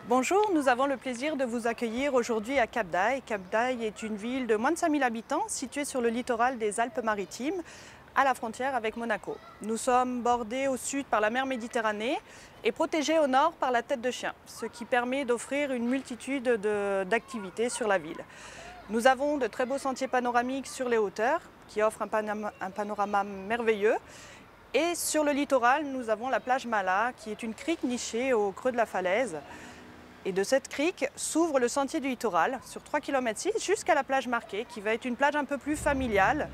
Bonjour, nous avons le plaisir de vous accueillir aujourd'hui à Cap d'Aille. Cap d'Aille est une ville de moins de 5000 habitants située sur le littoral des Alpes-Maritimes, à la frontière avec Monaco. Nous sommes bordés au sud par la mer Méditerranée et protégés au nord par la Tête de Chien, ce qui permet d'offrir une multitude d'activités sur la ville. Nous avons de très beaux sentiers panoramiques sur les hauteurs qui offrent un panorama merveilleux. Et sur le littoral, nous avons la plage Mala, qui est une crique nichée au creux de la falaise. Et de cette crique s'ouvre le sentier du littoral sur 3,6 km jusqu'à la plage Marquée, qui va être une plage un peu plus familiale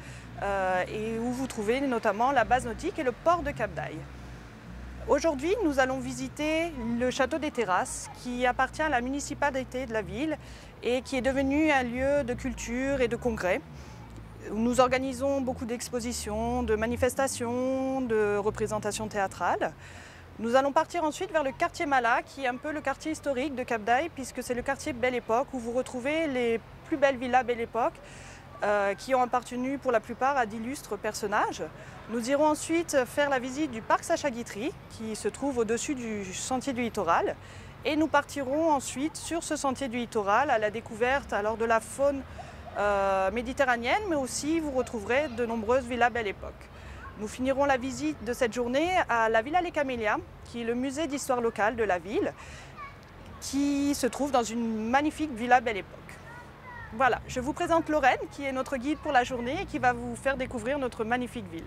et où vous trouvez notamment la base nautique et le port de Cap d'Aille. Aujourd'hui, nous allons visiter le château des Terrasses, qui appartient à la municipalité de la ville et qui est devenu un lieu de culture et de congrès. Nous organisons beaucoup d'expositions, de manifestations, de représentations théâtrales. Nous allons partir ensuite vers le quartier Mala, qui est un peu le quartier historique de Cap d'Aille, puisque c'est le quartier Belle Époque, où vous retrouvez les plus belles villas Belle Époque, qui ont appartenu pour la plupart à d'illustres personnages. Nous irons ensuite faire la visite du parc Sacha Guitry, qui se trouve au-dessus du sentier du littoral. Et nous partirons ensuite sur ce sentier du littoral à la découverte alors de la faune méditerranéenne, mais aussi vous retrouverez de nombreuses villas Belle Époque. Nous finirons la visite de cette journée à la Villa Les Camélias, qui est le musée d'histoire locale de la ville, qui se trouve dans une magnifique villa Belle Époque. Voilà, je vous présente Lorraine, qui est notre guide pour la journée et qui va vous faire découvrir notre magnifique ville.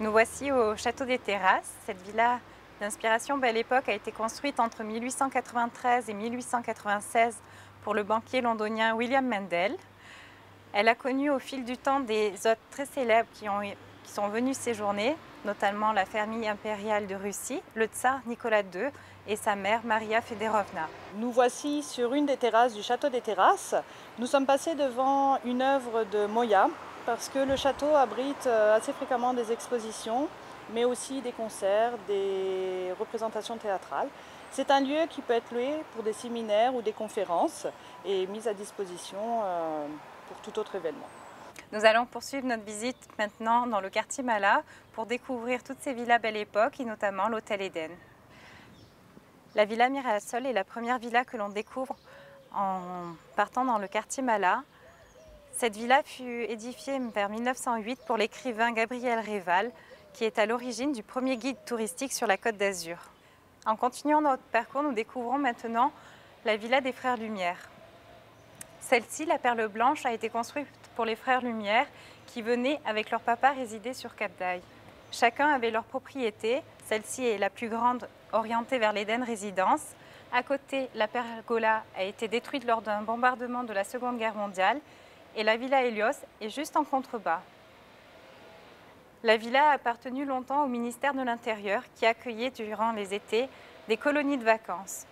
Nous voici au château des Terrasses. Cette villa d'inspiration Belle Époque a été construite entre 1893 et 1896 pour le banquier londonien William Mendel. Elle a connu au fil du temps des hôtes très célèbres qui sont venus séjourner, notamment la famille impériale de Russie, le tsar Nicolas II et sa mère Maria Fedorovna. Nous voici sur une des terrasses du château des Terrasses. Nous sommes passés devant une œuvre de Moya parce que le château abrite assez fréquemment des expositions, mais aussi des concerts, des représentations théâtrales. C'est un lieu qui peut être loué pour des séminaires ou des conférences et mis à disposition pour tout autre événement. Nous allons poursuivre notre visite maintenant dans le quartier Mala pour découvrir toutes ces villas Belle Époque et notamment l'hôtel Eden. La villa Mirasol est la première villa que l'on découvre en partant dans le quartier Mala. Cette villa fut édifiée vers 1908 pour l'écrivain Gabriel Réval, qui est à l'origine du premier guide touristique sur la Côte d'Azur. En continuant notre parcours, nous découvrons maintenant la villa des Frères Lumière. Celle-ci, la Perle Blanche, a été construite pour les Frères Lumière qui venaient avec leur papa résider sur Cap d'Aille. Chacun avait leur propriété. Celle-ci est la plus grande, orientée vers l'Eden Résidence. À côté, la pergola a été détruite lors d'un bombardement de la Seconde Guerre mondiale et la villa Hélios est juste en contrebas. La villa a appartenu longtemps au ministère de l'Intérieur qui accueillait durant les étés des colonies de vacances,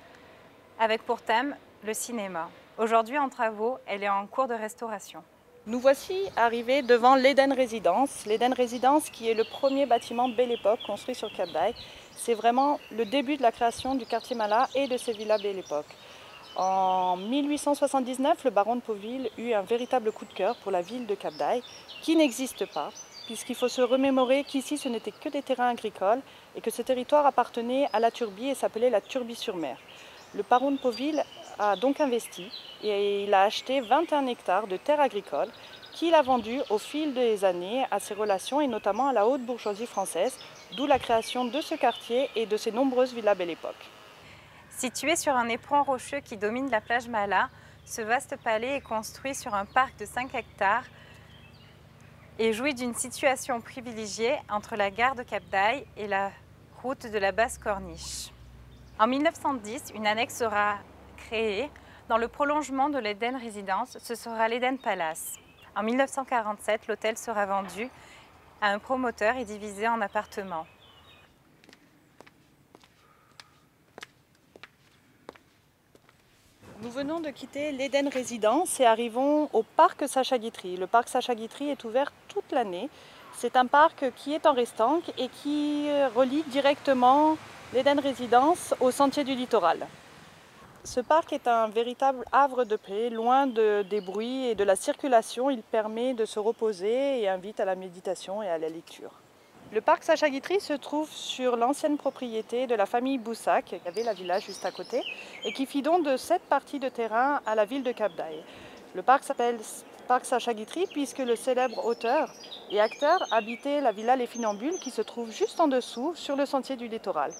avec pour thème le cinéma. Aujourd'hui en travaux, elle est en cours de restauration. Nous voici arrivés devant l'Eden Résidence. L'Eden Résidence qui est le premier bâtiment Belle Époque construit sur Cap d'Aille. C'est vraiment le début de la création du quartier Mala et de ses villas Belle Époque. En 1879, le baron de Pauville eut un véritable coup de cœur pour la ville de Cap d'Aille, qui n'existe pas, puisqu'il faut se remémorer qu'ici ce n'était que des terrains agricoles et que ce territoire appartenait à la Turbie et s'appelait la Turbie-sur-Mer. Le baron de Pauville a donc investi et il a acheté 21 hectares de terres agricoles qu'il a vendues au fil des années à ses relations et notamment à la haute bourgeoisie française, d'où la création de ce quartier et de ses nombreuses villas Belle Époque. Situé sur un éperon rocheux qui domine la plage Mala, ce vaste palais est construit sur un parc de 5 hectares et jouit d'une situation privilégiée entre la gare de Cap d'Aille et la route de la Basse Corniche. En 1910, une annexe sera créée. Dans le prolongement de l'Eden Résidence, ce sera l'Eden Palace. En 1947, l'hôtel sera vendu à un promoteur et divisé en appartements. Nous venons de quitter l'Eden Résidence et arrivons au parc Sacha Guitry. Le parc Sacha Guitry est ouvert toute l'année. C'est un parc qui est en restanque et qui relie directement l'Eden Résidence au sentier du littoral. Ce parc est un véritable havre de paix, loin des bruits et de la circulation. Il permet de se reposer et invite à la méditation et à la lecture. Le parc Sacha Guitry se trouve sur l'ancienne propriété de la famille Boussac, qui avait la villa juste à côté, et qui fit don de 7 parties de terrain à la ville de Cap d'Aille. Le parc s'appelle Parc Sacha Guitry puisque le célèbre auteur et acteur habitait la villa Les Funambules qui se trouve juste en dessous sur le sentier du littoral.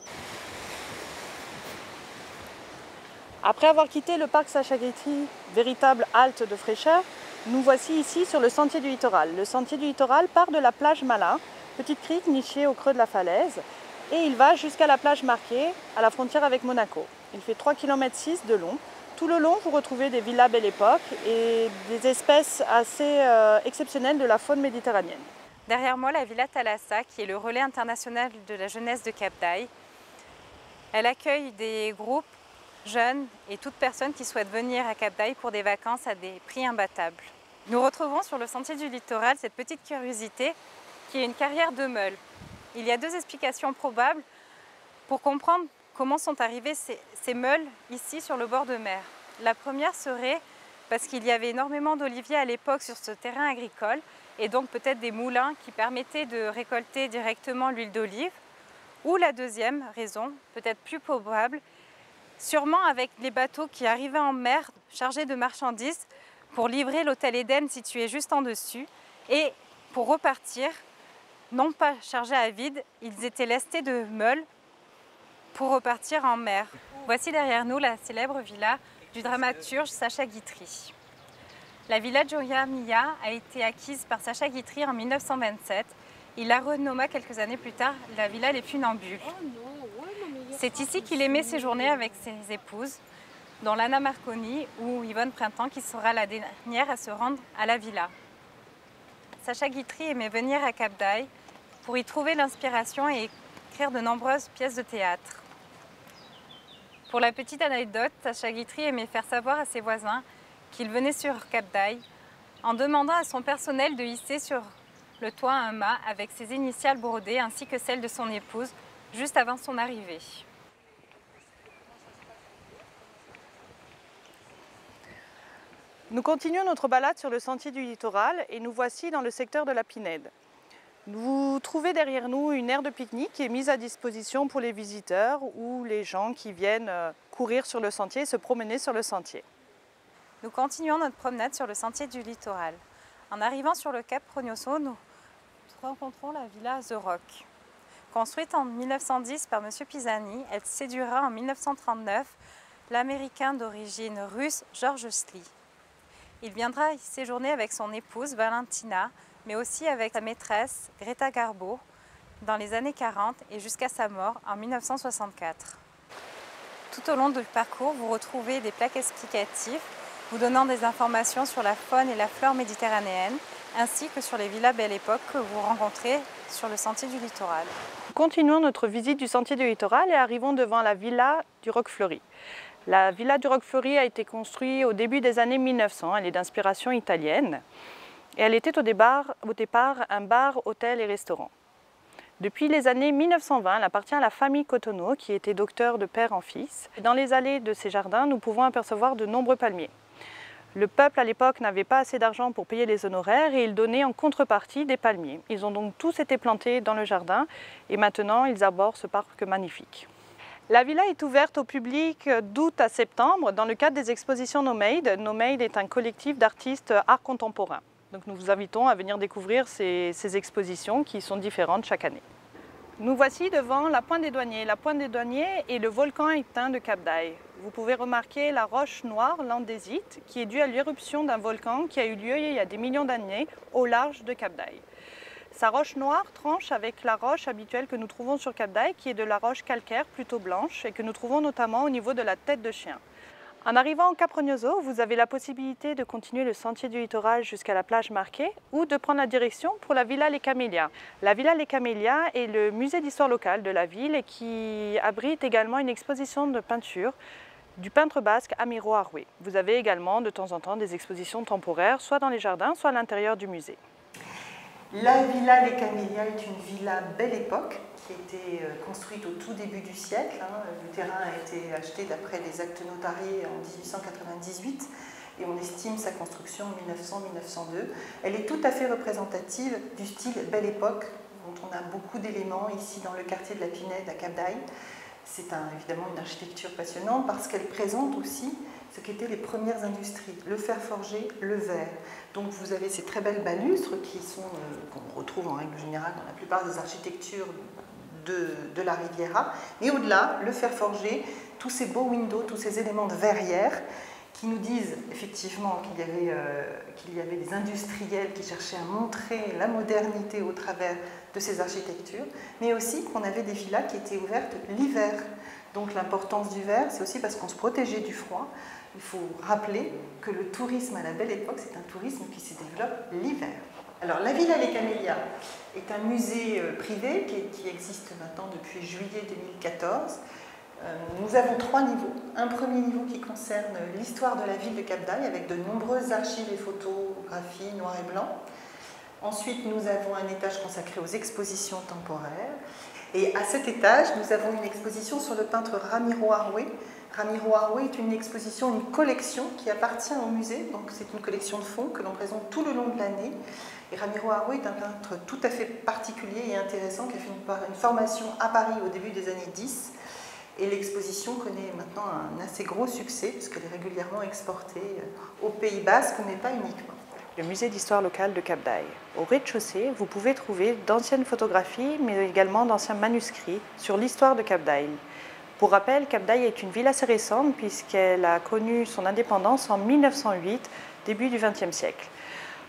Après avoir quitté le parc Sacha Guitry, véritable halte de fraîcheur, nous voici ici sur le sentier du littoral. Le sentier du littoral part de la plage Malin, petite crique nichée au creux de la falaise, et il va jusqu'à la plage Marquet, à la frontière avec Monaco. Il fait 3,6 km de long. Tout le long, vous retrouvez des villas Belle Époque et des espèces assez exceptionnelles de la faune méditerranéenne. Derrière moi, la Villa Thalassa, qui est le relais international de la jeunesse de Cap d'Aille. Elle accueille des groupes jeunes et toute personne qui souhaite venir à Cap d'Aille pour des vacances à des prix imbattables. Nous retrouvons sur le sentier du littoral cette petite curiosité qui est une carrière de meules. Il y a 2 explications probables pour comprendre comment sont arrivées ces meules ici sur le bord de mer. La première serait parce qu'il y avait énormément d'oliviers à l'époque sur ce terrain agricole et donc peut-être des moulins qui permettaient de récolter directement l'huile d'olive. Ou la deuxième raison, peut-être plus probable, sûrement avec les bateaux qui arrivaient en mer chargés de marchandises pour livrer l'hôtel Eden situé juste en dessus et pour repartir, non pas chargés à vide, ils étaient lestés de meules pour repartir en mer. Voici derrière nous la célèbre villa du dramaturge Sacha Guitry. La villa Gioia Mia a été acquise par Sacha Guitry en 1927. Il la renomma quelques années plus tard la villa Les Funambules. C'est ici qu'il aimait séjourner avec ses épouses, dont Lana Marconi ou Yvonne Printemps, qui sera la dernière à se rendre à la villa. Sacha Guitry aimait venir à Cap d'Aille pour y trouver l'inspiration et écrire de nombreuses pièces de théâtre. Pour la petite anecdote, Sacha Guitry aimait faire savoir à ses voisins qu'il venait sur Cap d'Aille en demandant à son personnel de hisser sur le toit un mât avec ses initiales brodées ainsi que celles de son épouse juste avant son arrivée. Nous continuons notre balade sur le sentier du littoral et nous voici dans le secteur de la Pinède. Vous trouvez derrière nous une aire de pique-nique qui est mise à disposition pour les visiteurs ou les gens qui viennent courir sur le sentier et se promener sur le sentier. Nous continuons notre promenade sur le sentier du littoral. En arrivant sur le cap Prognoso, nous rencontrons la villa The Rock. Construite en 1910 par M. Pisani, elle séduira en 1939 l'Américain d'origine russe George Slee. Il viendra y séjourner avec son épouse Valentina, mais aussi avec sa maîtresse Greta Garbo dans les années 40 et jusqu'à sa mort en 1964. Tout au long du parcours, vous retrouvez des plaques explicatives vous donnant des informations sur la faune et la flore méditerranéenne, ainsi que sur les villas Belle Époque que vous rencontrez sur le sentier du littoral. Continuons notre visite du sentier du littoral et arrivons devant la villa du Roc Fleuri. La villa du Roc Fleuri a été construite au début des années 1900, elle est d'inspiration italienne et elle était au départ un bar, hôtel et restaurant. Depuis les années 1920, elle appartient à la famille Cotonneau qui était docteur de père en fils. Dans les allées de ces jardins, nous pouvons apercevoir de nombreux palmiers. Le peuple à l'époque n'avait pas assez d'argent pour payer les honoraires et il donnait en contrepartie des palmiers. Ils ont donc tous été plantés dans le jardin et maintenant ils abordent ce parc magnifique. La villa est ouverte au public d'août à septembre dans le cadre des expositions No Made. No Made est un collectif d'artistes art contemporain. Donc nous vous invitons à venir découvrir ces expositions qui sont différentes chaque année. Nous voici devant la Pointe des Douaniers. La Pointe des Douaniers est le volcan éteint de Cap d'Aille. Vous pouvez remarquer la roche noire, l'andésite, qui est due à l'éruption d'un volcan qui a eu lieu il y a des millions d'années au large de Cap d'Aille. Sa roche noire tranche avec la roche habituelle que nous trouvons sur Cap d'Aille, qui est de la roche calcaire plutôt blanche et que nous trouvons notamment au niveau de la tête de chien. En arrivant au Cap Prognoso, vous avez la possibilité de continuer le sentier du littoral jusqu'à la plage Marquet ou de prendre la direction pour la Villa Les Camélias. La Villa Les Camélias est le musée d'histoire locale de la ville et qui abrite également une exposition de peinture du peintre basque Amiro Aroué. Vous avez également de temps en temps des expositions temporaires, soit dans les jardins, soit à l'intérieur du musée. La Villa Les Camélias est une villa Belle Époque qui a été construite au tout début du siècle. Le terrain a été acheté d'après les actes notariés en 1898 et on estime sa construction en 1900-1902. Elle est tout à fait représentative du style Belle Époque. On on a beaucoup d'éléments ici dans le quartier de la Pinède à Cap d'Aille. C'est évidemment une architecture passionnante parce qu'elle présente aussi ce qu'étaient les premières industries, le fer forgé, le verre. Donc vous avez ces très belles balustres qu'on retrouve en règle générale dans la plupart des architectures de la Riviera. Mais au-delà, le fer forgé, tous ces beaux windows, tous ces éléments de verrière qui nous disent effectivement qu'il y avait des industriels qui cherchaient à montrer la modernité au travers de ces architectures, mais aussi qu'on avait des villas qui étaient ouvertes l'hiver. Donc l'importance du verre, c'est aussi parce qu'on se protégeait du froid. Il faut rappeler que le tourisme à la Belle Époque, c'est un tourisme qui se développe l'hiver. Alors la Villa Les Camélias est un musée privé qui existe maintenant depuis juillet 2014. Nous avons 3 niveaux. Un premier niveau qui concerne l'histoire de la ville de Cap d'Aille avec de nombreuses archives et photographies noir et blanc. Ensuite, nous avons un étage consacré aux expositions temporaires. Et à cet étage, nous avons une exposition sur le peintre Ramiro Arrué. Ramiro Arrué est une exposition, une collection qui appartient au musée. Donc c'est une collection de fonds que l'on présente tout le long de l'année. Et Ramiro Arrué est un peintre tout à fait particulier et intéressant qui a fait une formation à Paris au début des années 10. Et l'exposition connaît maintenant un assez gros succès puisqu'elle est régulièrement exportée au Pays Basque, mais pas uniquement. Le musée d'histoire locale de Cap d'Aille. Au rez-de-chaussée, vous pouvez trouver d'anciennes photographies, mais également d'anciens manuscrits sur l'histoire de Cap d'Aille. Pour rappel, Cap d'Aille est une ville assez récente puisqu'elle a connu son indépendance en 1908, début du XXe siècle.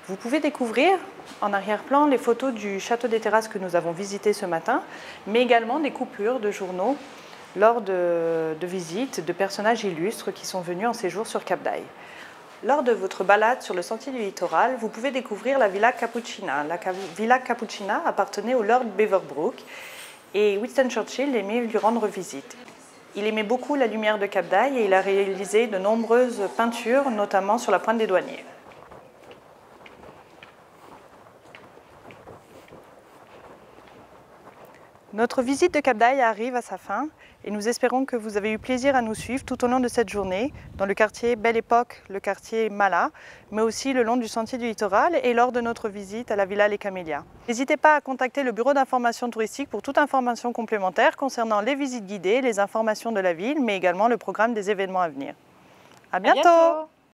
Vous pouvez découvrir en arrière-plan les photos du château des Terrasses que nous avons visité ce matin, mais également des coupures de journaux lors de visites de personnages illustres qui sont venus en séjour sur Cap d'Aille. Lors de votre balade sur le sentier du littoral, vous pouvez découvrir la Villa Cappuccina. La Villa Cappuccina appartenait au Lord Beaverbrook et Winston Churchill aimait lui rendre visite. Il aimait beaucoup la lumière de Cap d'Aille et il a réalisé de nombreuses peintures, notamment sur la pointe des douaniers. Notre visite de Cap d'Aille arrive à sa fin et nous espérons que vous avez eu plaisir à nous suivre tout au long de cette journée dans le quartier Belle Époque, le quartier Mala, mais aussi le long du sentier du littoral et lors de notre visite à la Villa Les Camélias. N'hésitez pas à contacter le bureau d'information touristique pour toute information complémentaire concernant les visites guidées, les informations de la ville, mais également le programme des événements à venir. À bientôt.